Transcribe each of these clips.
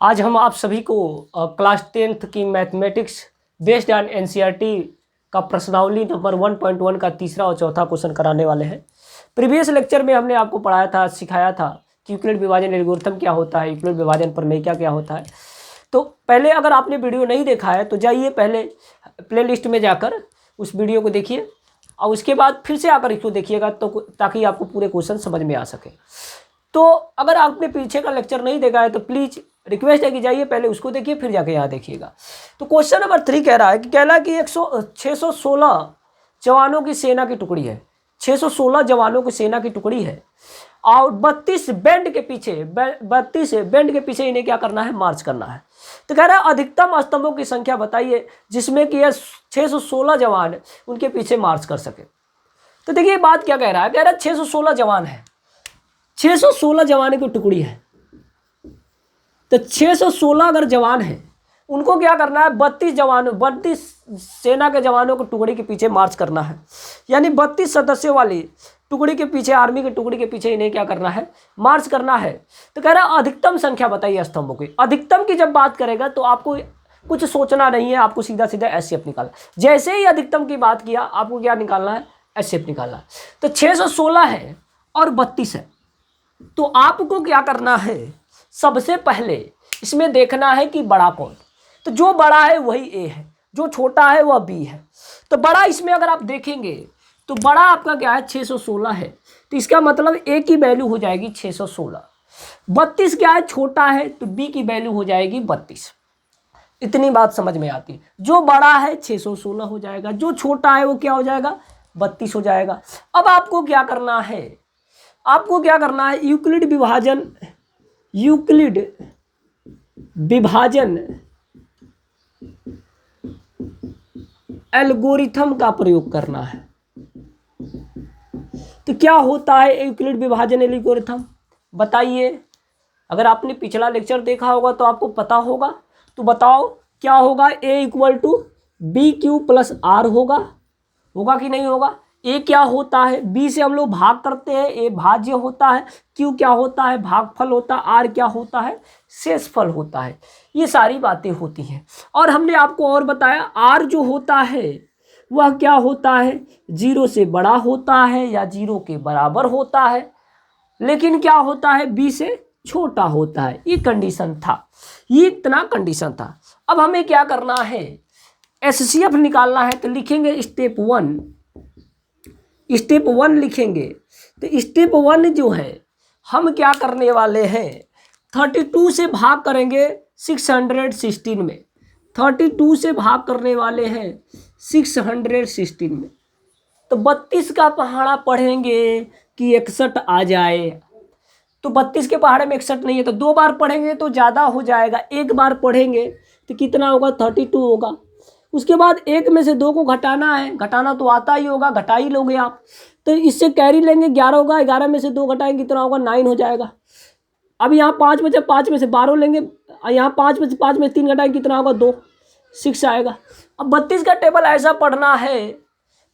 आज हम आप सभी को क्लास 10th की मैथमेटिक्स बेस्ड ऑन एनसीईआरटी का प्रश्नावली नंबर 1.1 का तीसरा और चौथा क्वेश्चन कराने वाले हैं। प्रीवियस लेक्चर में हमने आपको पढ़ाया था, सिखाया था कि यूक्लिड विभाजन एल्गोरिथम क्या होता है, यूक्लिड विभाजन प्रमेय क्या होता है। तो पहले अगर आपने वीडियो नहीं देखा है तो जाइए पहले प्लेलिस्ट में जाकर उस वीडियो को देखिए और उसके बाद फिर से आकर इसको देखिएगा तो ताकि आपको पूरे क्वेश्चन समझ में आ सके। तो अगर आपने पीछे का लेक्चर नहीं देखा है तो प्लीज़ रिक्वेस्ट है कि जाइए पहले उसको देखिए फिर जाके यहाँ देखिएगा। तो क्वेश्चन नंबर 3 कह रहा है कि 616 जवानों की सेना की टुकड़ी है, 616 जवानों की सेना की टुकड़ी है और 32 बैंड के पीछे इन्हें क्या करना है, मार्च करना है। तो कह रहा है अधिकतम स्तंभों की संख्या बताइए जिसमें कि यह 616 जवान उनके पीछे मार्च कर सके। तो देखिए बात क्या कह रहा है, 616 जवान है, 616 जवानों की टुकड़ी है। तो 616 अगर जवान है उनको क्या करना है, 32 सेना के जवानों को टुकड़ी के पीछे मार्च करना है, यानी 32 सदस्यों वाली टुकड़ी के पीछे, आर्मी की टुकड़ी के पीछे इन्हें क्या करना है, मार्च करना है। तो कह रहा है अधिकतम संख्या बताइए स्तंभों की। अधिकतम की जब बात करेगा तो आपको कुछ सोचना नहीं है, आपको सीधा सीधा एसएफ निकालना। जैसे ही अधिकतम की बात किया आपको क्या निकालना है, एसएफ निकालना है। तो 616 है और 32 है, तो आपको क्या करना है, सबसे पहले इसमें देखना है कि बड़ा कौन। तो जो बड़ा है वही ए है, जो छोटा है वह बी है। तो बड़ा इसमें अगर आप देखेंगे तो बड़ा आपका क्या है, 616 है, तो इसका मतलब ए की वैल्यू हो जाएगी 616। 32 क्या है, छोटा है, तो बी की वैल्यू हो जाएगी 32। इतनी बात समझ में आती है। जो बड़ा है 616 हो जाएगा, जो छोटा है वो क्या हो जाएगा, 32 हो जाएगा। अब आपको क्या करना है, यूक्लिड विभाजन एल्गोरिथम का प्रयोग करना है। तो क्या होता है यूक्लिड विभाजन एल्गोरिथम, बताइए। अगर आपने पिछला लेक्चर देखा होगा तो आपको पता होगा। तो बताओ क्या होगा, A equal to B Q plus R होगा कि नहीं होगा। ए क्या होता है, बी से हम लोग भाग करते हैं, ए भाज्य होता है, क्यू क्या होता है, भागफल होता है, आर क्या होता है, शेषफल होता है। ये सारी बातें होती हैं। और हमने आपको और बताया आर जो होता है वह क्या होता है, 0 से बड़ा होता है या 0 के बराबर होता है, लेकिन क्या होता है, बी से छोटा होता है। ये कंडीशन था, ये इतना कंडीशन था। अब हमें क्या करना है, एचसीएफ निकालना है। तो लिखेंगे स्टेप 1 लिखेंगे। तो स्टेप 1 जो है हम क्या करने वाले हैं, 32 से भाग करेंगे 616 में, 32 से भाग करने वाले हैं 616 में। तो 32 का पहाड़ा पढ़ेंगे कि 61 आ जाए। तो 32 के पहाड़े में 61 नहीं है, तो 2 बार पढ़ेंगे तो ज़्यादा हो जाएगा, 1 बार पढ़ेंगे तो कितना होगा, 32 होगा। उसके बाद 1 में से 2 को घटाना है, घटाना तो आता ही होगा, घटा ही लोगे आप। तो इससे कैरी लेंगे, 11 होगा, 11 में से 2 घटाएंगे कितना होगा, 9 हो जाएगा। अब यहाँ 5 बचे, 5 में से 12 लेंगे, यहाँ 5 में से 3 घटाएंगे कितना होगा, 2, 6 आएगा। अब 32 का टेबल ऐसा पढ़ना है,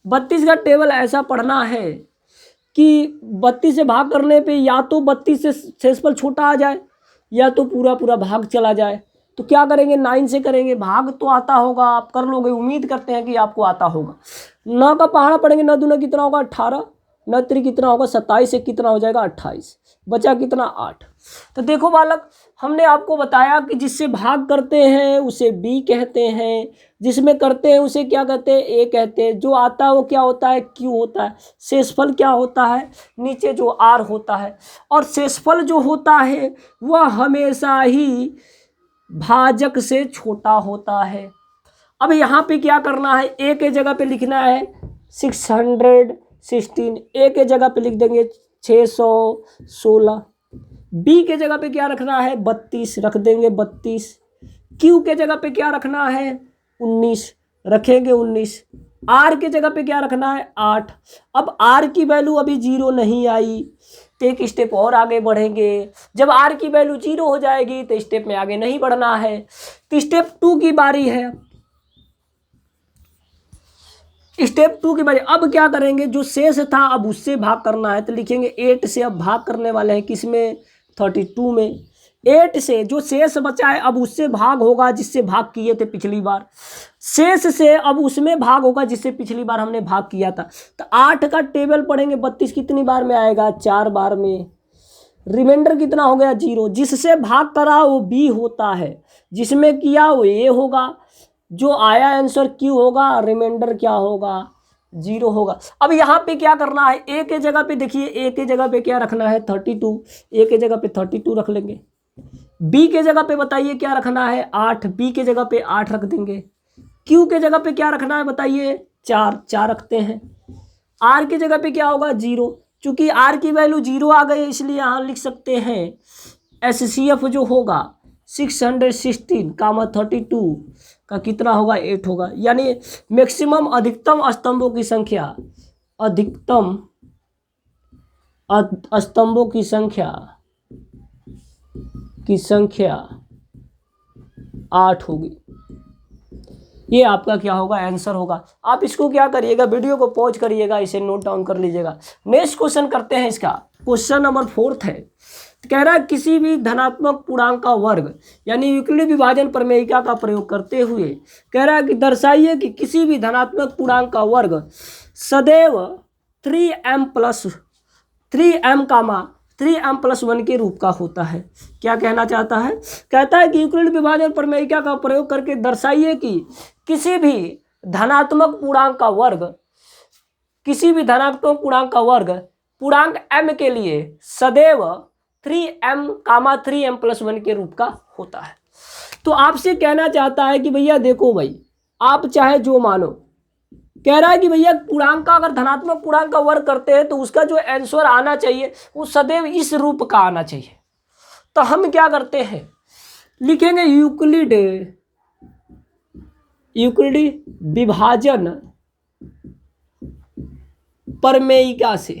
32 का टेबल ऐसा पढ़ना है कि 32 से भाग करने पे या तो 32 से शेषफल छोटा आ जाए या तो पूरा भाग चला जाए। तो क्या करेंगे, 9 से करेंगे, भाग तो आता होगा, आप कर लोगे, उम्मीद करते हैं कि आपको आता होगा। 9 का पहाड़ा पढ़ेंगे, 9 दूना कितना होगा, 18, 9 3 कितना होगा, 27 से कितना हो जाएगा, 28, बचा कितना, 8। तो देखो बालक, हमने आपको बताया कि जिससे भाग करते हैं उसे बी कहते हैं, जिसमें करते हैं उसे क्या कहते हैं, ए कहते हैं। जो आता है वो क्या होता है, क्यू होता है। शेषफल क्या होता है, नीचे जो आर होता है। और शेषफल जो होता है वह हमेशा ही भाजक से छोटा होता है। अब यहाँ पे क्या करना है, ए के जगह पे लिखना है 616, ए के जगह पे लिख देंगे 616, बी के जगह पे क्या रखना है, 32 रख देंगे 32, क्यू के जगह पे क्या रखना है, 19 रखेंगे 19, आर के जगह पे क्या रखना है, 8। अब आर की वैल्यू अभी 0 नहीं आई तो एक स्टेप और आगे बढ़ेंगे। जब आर की वैल्यू 0 हो जाएगी तो स्टेप में आगे नहीं बढ़ना है। तो स्टेप 2 की बारी है, स्टेप 2 की बारी। अब क्या करेंगे, जो शेष था अब उससे भाग करना है। तो लिखेंगे 8 से अब भाग करने वाले हैं किसमें, 32 में। 8 से जो शेष बचा है अब उससे भाग होगा जिससे भाग किए थे पिछली बार, शेष से अब उसमें भाग होगा जिससे पिछली बार हमने भाग किया था। तो 8 का टेबल पढ़ेंगे, 32 कितनी बार में आएगा, 4 बार में। रिमाइंडर कितना हो गया, 0। जिससे भाग करा वो B होता है, जिसमें किया वो A होगा, जो आया आंसर Q होगा, रिमाइंडर क्या होगा, 0 होगा। अब यहाँ पे क्या करना है, A के जगह पे देखिए, A के जगह पे क्या रखना है, 32, A के जगह पे 32 रख लेंगे। B के जगह पे बताइए क्या रखना है, 8, B के जगह पे 8 रख देंगे। Q के जगह पे क्या रखना है बताइए, 4 रखते हैं। R के जगह पे क्या होगा, 0। चूंकि R की वैल्यू 0 आ गई इसलिए यहाँ लिख सकते हैं HCF जो होगा 616, 32 का कितना होगा, 8 होगा। यानी मैक्सिमम अधिकतम स्तंभों की संख्या, अधिकतम स्तंभों की संख्या 8 होगी। ये आपका क्या होगा, आंसर होगा। आप इसको क्या करिएगा, वीडियो को पॉज करिएगा, इसे नोट डाउन कर लीजिएगा। नेक्स्ट क्वेश्चन करते हैं इसका, क्वेश्चन नंबर 4 है। कह रहा है किसी भी धनात्मक पूर्णांक का वर्ग यानी यूक्लिड विभाजन प्रमेयिका का प्रयोग करते हुए कह रहा है कि दर्शाइए कि किसी भी धनात्मक पूर्णांक का वर्ग सदैव 3m+1 के रूप का होता है। क्या कहना चाहता है, कहता है कि यूक्लिड विभाजन प्रमेयिका का प्रयोग करके दर्शाइए कि किसी भी धनात्मक पूर्णांक का वर्ग पूर्णांक m के लिए सदैव 3m+1 के रूप का होता है। तो आपसे कहना चाहता है कि भैया देखो भाई, आप चाहे जो मानो, कह रहा है कि भैया पूर्णांक का अगर धनात्मक पूर्णांक का वर्ग करते हैं तो उसका जो आंसर आना चाहिए वो सदैव इस रूप का आना चाहिए। तो हम क्या करते हैं, लिखेंगे यूक्लिड विभाजन प्रमेयिका से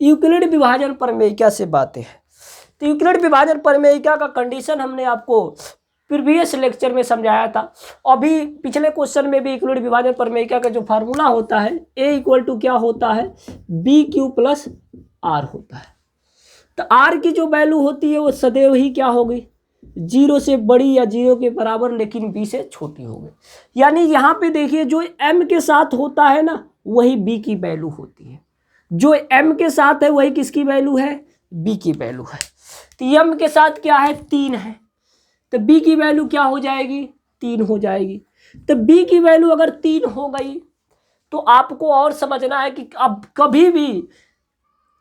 यूक्लिड विभाजन प्रमेयिका से बातें हैं। तो यूक्लिड विभाजन प्रमेयिका का कंडीशन हमने आपको प्रीवियस लेक्चर में समझाया था। अभी पिछले क्वेश्चन में भी यूक्लिड विभाजन प्रमेयिका का जो फार्मूला होता है A क्या होता है, BQ + R होता है। तो R की जो वैल्यू होती है वो सदैव ही क्या होगी, 0 से बड़ी या 0 के बराबर लेकिन B से छोटी होगी। यानी यहाँ पे देखिए जो M के साथ होता है ना वही B की वैल्यू होती है, जो M के साथ है वही किसकी वैल्यू है, B की वैल्यू है। तो M के साथ क्या है, 3 है, तो B की वैल्यू क्या हो जाएगी, 3 हो जाएगी। तो B की वैल्यू अगर 3 हो गई तो आपको और समझना है कि अब कभी भी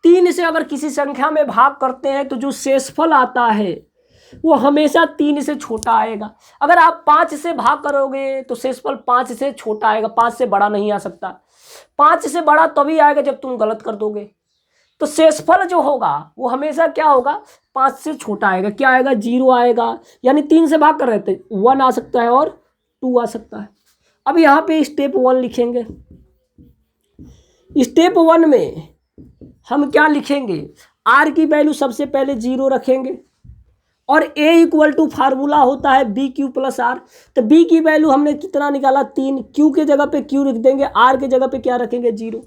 3 से अगर किसी संख्या में भाग करते हैं तो जो शेषफल आता है वो हमेशा 3 से छोटा आएगा। अगर आप 5 से भाग करोगे तो शेषफल 5 से छोटा आएगा, 5 से बड़ा नहीं आ सकता। 5 से बड़ा तभी आएगा जब तुम गलत कर दोगे। तो शेषफल जो होगा वो हमेशा क्या होगा, 5 से छोटा आएगा। क्या आएगा, 0 आएगा। यानी 3 से भाग कर रहे थे, 1 आ सकता है और 2 आ सकता है। अब यहाँ पे स्टेप 1 लिखेंगे। स्टेप 1 में हम क्या लिखेंगे, R की वैल्यू सबसे पहले 0 रखेंगे और A फार्मूला होता है BQ + R। तो B की वैल्यू हमने कितना निकाला, 3। Q के जगह पे Q रख देंगे, R के जगह पे क्या रखेंगे, 0।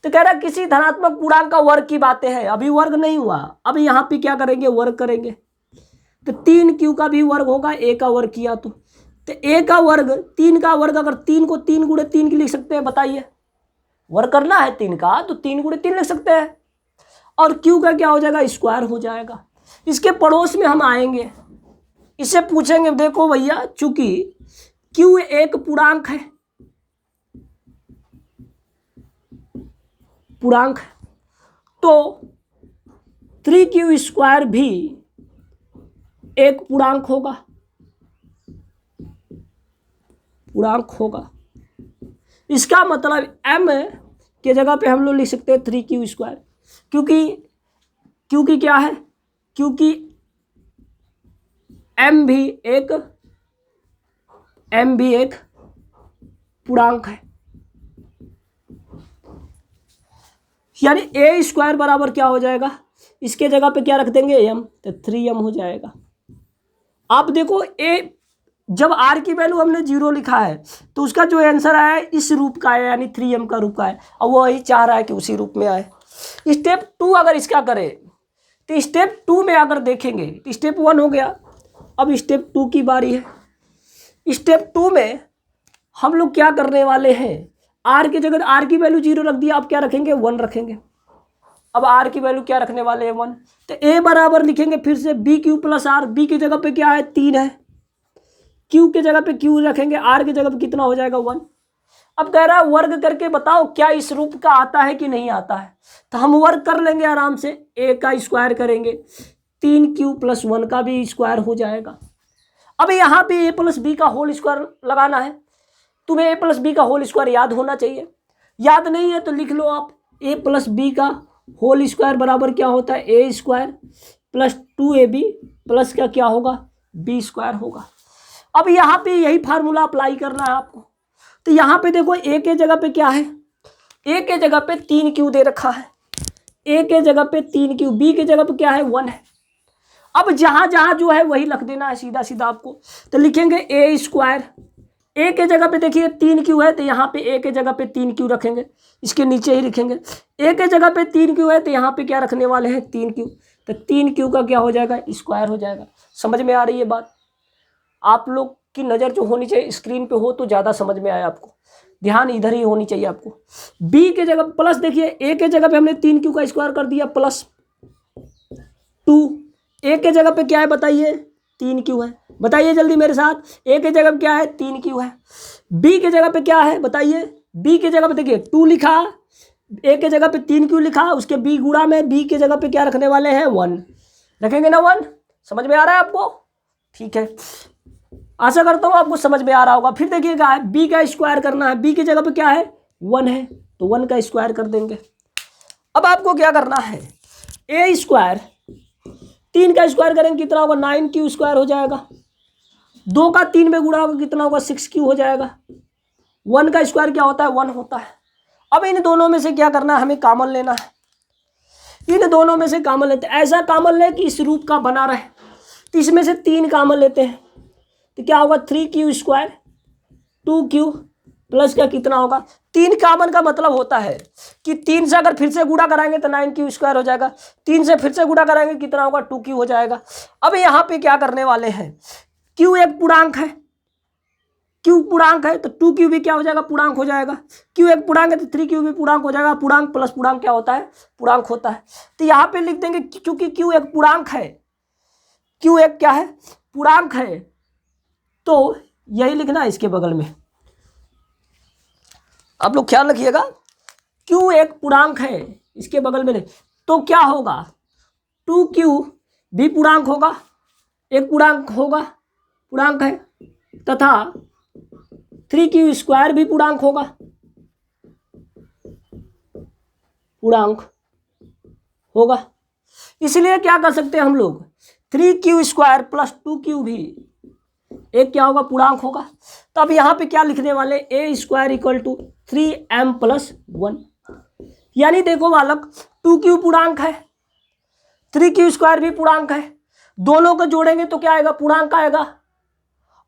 तो कह रहा है किसी धनात्मक पूर्णांक का वर्ग की बातें हैं, अभी वर्ग नहीं हुआ, अभी यहाँ पे क्या करेंगे, वर्ग करेंगे। तो 3Q का भी वर्ग होगा, A का वर्ग किया तो A का वर्ग 3 का वर्ग, अगर 3 को 3 × 3 की लिख सकते हैं, बताइए। वर्ग करना है 3 का तो 3 × 3 लिख सकते हैं। और Q का क्या हो जाएगा, स्क्वायर हो जाएगा। इसके पड़ोस में हम आएंगे, इससे पूछेंगे देखो भैया चूंकि Q एक पूर्णांक है, तो 3Q² भी एक पूर्णांक होगा। इसका मतलब M के जगह पे हम लोग लिख सकते हैं 3Q², क्योंकि क्या है, क्योंकि M भी एक पूर्णांक है। यानी A² बराबर क्या हो जाएगा, इसके जगह पे क्या रख देंगे, M, तो 3M हो जाएगा। आप देखो जब R की वैल्यू हमने 0 लिखा है तो उसका जो आंसर आया है इस रूप का है, यानी 3M का रूप का है। अब वो वही चाह रहा है कि उसी रूप में आए। स्टेप 2 अगर इसका करें तो स्टेप 2 में अगर देखेंगे तो स्टेप 1 हो गया, अब स्टेप 2 की बारी है। स्टेप 2 में हम लोग क्या करने वाले हैं, आर की जगह आर की वैल्यू 0 रख दिया, अब क्या रखेंगे 1 रखेंगे। अब आर की वैल्यू क्या रखने वाले हैं 1, तो ए बराबर लिखेंगे फिर से B Q plus R, B की जगह पे क्या है 3 है, क्यू की जगह पे क्यू रखेंगे, आर की जगह पे कितना हो जाएगा 1। अब कह रहा है वर्ग करके बताओ क्या इस रूप का आता है कि नहीं आता है, तो हम वर्ग कर लेंगे आराम से, ए का स्क्वायर करेंगे 3q + 1 का भी स्क्वायर हो जाएगा। अब यहाँ पे a + b का होल स्क्वायर लगाना है, तुम्हें a + b का होल स्क्वायर याद होना चाहिए, याद नहीं है तो लिख लो आप, a + b का होल स्क्वायर बराबर क्या होता है a² + 2ab प्लस का क्या होगा b² होगा। अब यहाँ पे यही फार्मूला अप्लाई करना है आपको, तो यहाँ पे देखो a के जगह पे क्या है, a के जगह पे 3q दे रखा है, a के जगह पे 3q, b के जगह पे क्या है 1 है। अब जहाँ जहाँ जो है वही रख देना है सीधा सीधा आपको, तो लिखेंगे a², a के जगह पे देखिए 3q है तो यहाँ पे a के जगह पे 3q रखेंगे, इसके नीचे ही लिखेंगे, a के जगह पे 3q है तो यहाँ पे क्या रखने वाले हैं 3q, तो 3q का क्या हो जाएगा स्क्वायर हो जाएगा। समझ में आ रही है बात, आप लोग की नज़र जो होनी चाहिए स्क्रीन पे हो तो ज़्यादा समझ में आए, आपको ध्यान इधर ही होनी चाहिए आपको। b के जगह प्लस देखिए a के जगह पे हमने 3q का स्क्वायर कर दिया प्लस 2, a के जगह पे क्या है बताइए 3q है, बताइए जल्दी मेरे साथ, a के जगह पे क्या है 3q है, b के जगह पे क्या है बताइए, b के जगह पे देखिए 2 लिखा, a के जगह पे 3q लिखा, उसके b गुणा में b के जगह पे क्या रखने वाले हैं 1 रखेंगे ना 1। समझ में आ रहा है आपको, ठीक है, आशा करता हूँ आपको समझ में आ रहा होगा। फिर देखिएगा b का स्क्वायर करना है, b की जगह पे क्या है 1 है तो 1 का स्क्वायर कर देंगे। अब आपको क्या करना है a², 3 का स्क्वायर करेंगे कितना होगा 9q² हो जाएगा, 2 का 3 में गुणा होगा कितना होगा 6q हो जाएगा, 1 का स्क्वायर क्या होता है 1 होता है। अब इन दोनों में से क्या करना है, हमें कॉमन लेना है, इन दोनों में से कॉमन लेते हैं, ऐसा कॉमन ले कि इस रूप का बना रहे, तो इसमें से 3 कॉमन लेते हैं तो क्या होगा 3q², 2q प्लस का कितना होगा 3 कॉमन का मतलब होता है कि 3 से अगर फिर से गुणा कराएंगे तो 9q² हो जाएगा, 3 से फिर से गुणा कराएंगे कितना होगा 2q हो जाएगा। अब यहाँ पे क्या करने वाले हैं, q एक पूर्णांक है, q पूर्णांक है तो 2q भी क्या हो जाएगा पूर्णांक हो जाएगा, q एक पूर्णांक है तो 3q भी पूर्णांक हो जाएगा, पूर्णांक प्लस पूर्णांक क्या होता है पूर्णांक होता है। तो यहाँ पे लिख देंगे क्योंकि q एक पूर्णांक है, q एक क्या है पूर्णांक है, तो यही लिखना है इसके बगल में, आप लोग ख्याल रखिएगा q एक पूर्णांक है इसके बगल में, तो क्या होगा 2q भी पूर्णांक होगा, एक पूर्णांक होगा पूर्णांक है, तथा 3q² भी पूर्णांक होगा पूर्णांक होगा। इसलिए क्या कर सकते हैं हम लोग 3q² प्लस 2q भी एक क्या होगा पूर्णांक होगा। तो अब यहाँ पे क्या लिखने वाले a² = 3m + 1, यानी देखो बालक 2q पूर्णांक है 3q² भी पूर्णांक है, दोनों को जोड़ेंगे तो क्या आएगा पूर्णांक आएगा,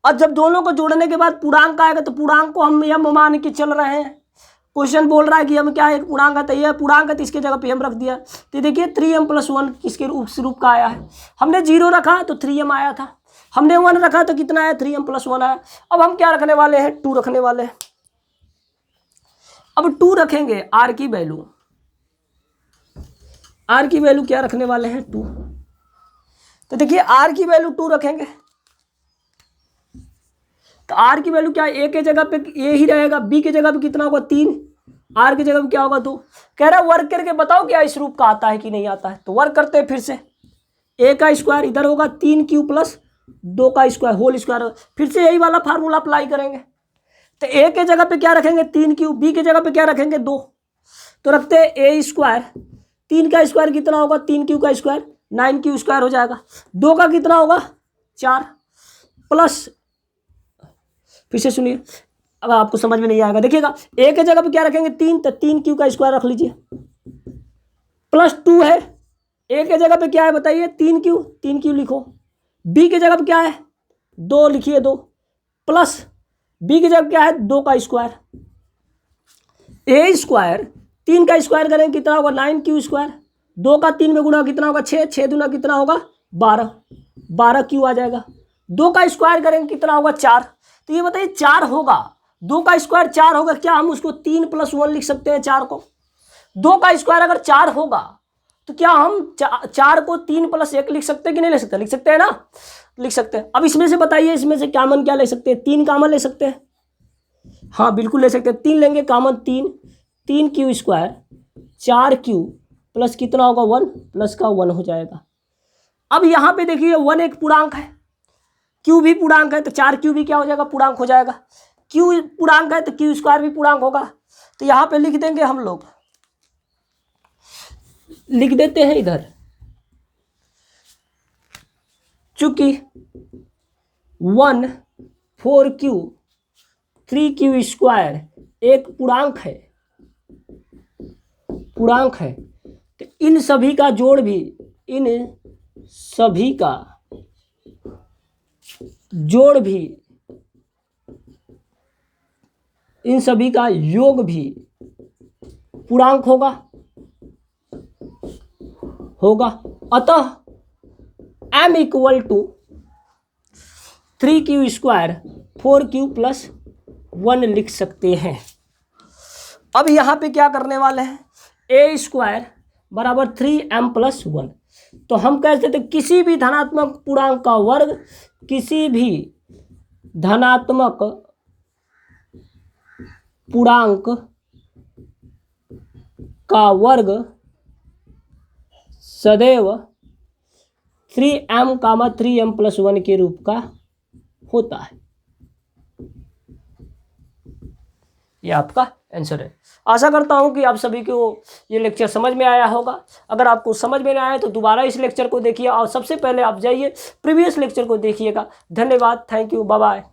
और जब दोनों को जोड़ने के बाद पूर्णांक आएगा तो पूर्णांक को हम यम मान के चल रहे हैं, क्वेश्चन बोल रहा है कि हम क्या एक पूर्णांक है तो यह पूर्णांक है तो इसके जगह पे हम रख दिया, तो देखिए 3m + 1 किसके रूप का आया है, हमने 0 रखा तो 3m आया था, हमने 1 रखा तो कितना है 3m + 1 आया। अब हम क्या रखने वाले हैं 2 रखने वाले हैं, अब 2 रखेंगे r की वैल्यू, r की वैल्यू क्या रखने वाले हैं 2, तो देखिए r की वैल्यू 2 रखेंगे तो r की वैल्यू क्या है a के जगह पे a ही रहेगा, b के जगह पे कितना होगा 3, r की जगह पे क्या होगा 2। कह रहा है वर्क करके बताओ क्या इस रूप का आता है कि नहीं आता है, तो वर्क करते हैं फिर से, a का स्क्वायर इधर होगा 3q + 2 का स्क्वायर होल स्क्वायर, फिर से यही वाला फार्मूला अप्लाई करेंगे, तो a के जगह पे क्या रखेंगे 3q, b के जगह पे क्या रखेंगे 2, तो रखते हैं a², 3 का स्क्वायर कितना होगा 3q का स्क्वायर 9q² हो जाएगा, 2 का कितना होगा 4 प्लस, फिर से सुनिए अब आपको समझ में नहीं आएगा, देखिएगा a के जगह पे क्या रखेंगे 3, तो 3q का स्क्वायर रख लीजिए प्लस 2 है, a के जगह पे क्या है बताइए 3q लिखो, b के जगह पे क्या है 2 लिखिए 2 प्लस b की जगह क्या है 2 का स्क्वायर, a² 3 का स्क्वायर करेंगे कितना होगा 9q²। 2 का 3 में गुणा कितना होगा 6, 6 दूना कितना होगा 12, 12q आ जाएगा। 2 का स्क्वायर करेंगे कितना होगा 4। तो ये बताइए 4 होगा, 2 का स्क्वायर 4 होगा, क्या हम उसको 3 + 1 लिख सकते हैं 4 को? 2 का स्क्वायर अगर 4 होगा तो क्या हम 4 को 3 + 1 लिख सकते हैं कि नहीं लिख सकते? लिख सकते हैं ना, लिख सकते हैं। अब इसमें से बताइए, इसमें से कॉमन क्या ले सकते हैं? 3 कॉमन ले सकते हैं, हाँ बिल्कुल ले सकते हैं। 3 लेंगे कॉमन, 3q² 4q प्लस कितना होगा 1, प्लस का 1 हो जाएगा। अब यहाँ पे देखिए 1 एक पूर्णांक है, q भी पूर्णांक है, तो 4q भी क्या हो जाएगा पूर्णांक हो जाएगा। q पूर्णांक है तो q² भी पूर्णांक होगा। तो यहाँ पे लिख देंगे हम लोग, लिख देते हैं इधर, चूंकि 1 4q 3q² एक पूर्णांक है, पूर्णांक है, तो इन सभी का जोड़ भी, इन सभी का जोड़ भी, इन सभी का योग भी पूर्णांक होगा। अतः m = 3q² 4q + 1 लिख सकते हैं। अब यहाँ पे क्या करने वाले हैं, a² = 3m + 1। तो हम कह सकते हैं किसी भी धनात्मक पूर्णांक का वर्ग, किसी भी धनात्मक पूर्णांक का वर्ग सदैव 3m 3m + 1 के रूप का होता है। ये आपका आंसर है। आशा करता हूं कि आप सभी को ये लेक्चर समझ में आया होगा। अगर आपको समझ में नहीं आया तो दोबारा इस लेक्चर को देखिए और सबसे पहले आप जाइए प्रीवियस लेक्चर को देखिएगा। धन्यवाद, थैंक यू, बाय बाय।